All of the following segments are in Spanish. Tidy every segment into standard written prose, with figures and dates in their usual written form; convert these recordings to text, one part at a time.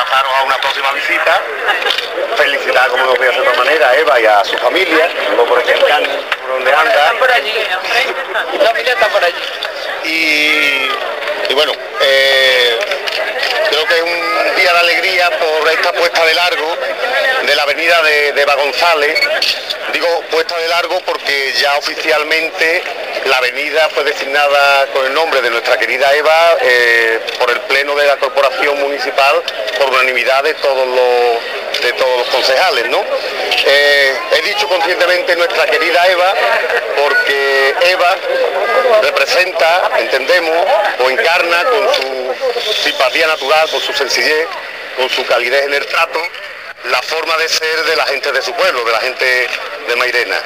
emplazaros a una próxima visita, felicitar como no podía ser de otra manera a Eva y a su familia, por este encanto, por donde anda. Están por allí, la familia está por allí. Y bueno, creo que es un día de alegría por esta puesta de largo de la avenida de Eva González. Digo puesta de largo porque ya oficialmente la avenida fue designada con el nombre de nuestra querida Eva por el Pleno de la Corporación Municipal por unanimidad de todos los concejales, ¿no? He dicho conscientemente nuestra querida Eva porque Eva representa, entendemos, o encarna con su simpatía natural, con su sencillez, con su calidez en el trato, la forma de ser de la gente de su pueblo, de la gente de Mairena.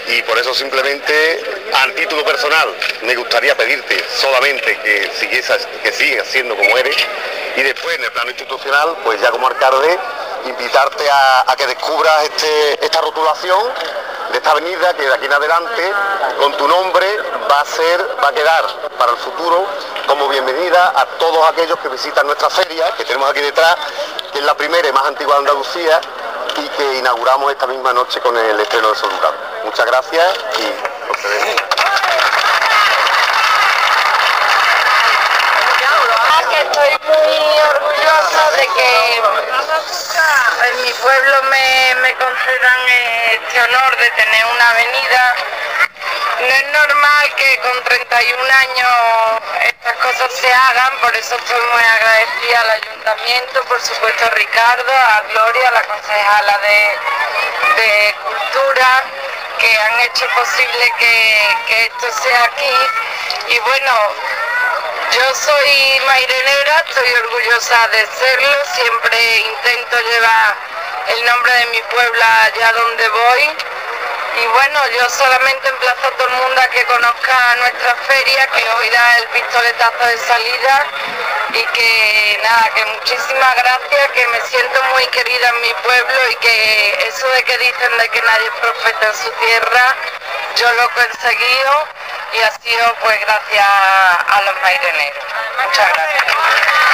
Y por eso simplemente, a título personal, me gustaría pedirte solamente que sigas siendo como eres, y después en el plano institucional, pues ya como alcalde, invitarte a que descubras esta rotulación de esta avenida que de aquí en adelante, con tu nombre, va a quedar para el futuro como bienvenida a todos aquellos que visitan nuestra feria, que tenemos aquí detrás, que es la primera y más antigua de Andalucía, y que inauguramos esta misma noche con el estreno de Sol Ducado. Muchas gracias y procedemos. Estoy muy orgullosa de que en mi pueblo me concedan este honor de tener una avenida. No es normal que con 31 años estas cosas se hagan, por eso estoy muy agradecida al ayuntamiento, por supuesto a Ricardo, a Gloria, la concejala de Cultura, que han hecho posible que esto sea aquí. Y bueno, yo soy mairenera, estoy orgullosa de serlo, siempre intento llevar el nombre de mi pueblo allá donde voy. Y bueno, yo solamente emplazo a todo el mundo a que conozca nuestra feria, que hoy da el pistoletazo de salida, y que nada, que muchísimas gracias, que me siento muy querida en mi pueblo, y que eso de que dicen de que nadie es profeta en su tierra, yo lo he conseguido, y ha sido pues gracias a los maireneros. Muchas gracias.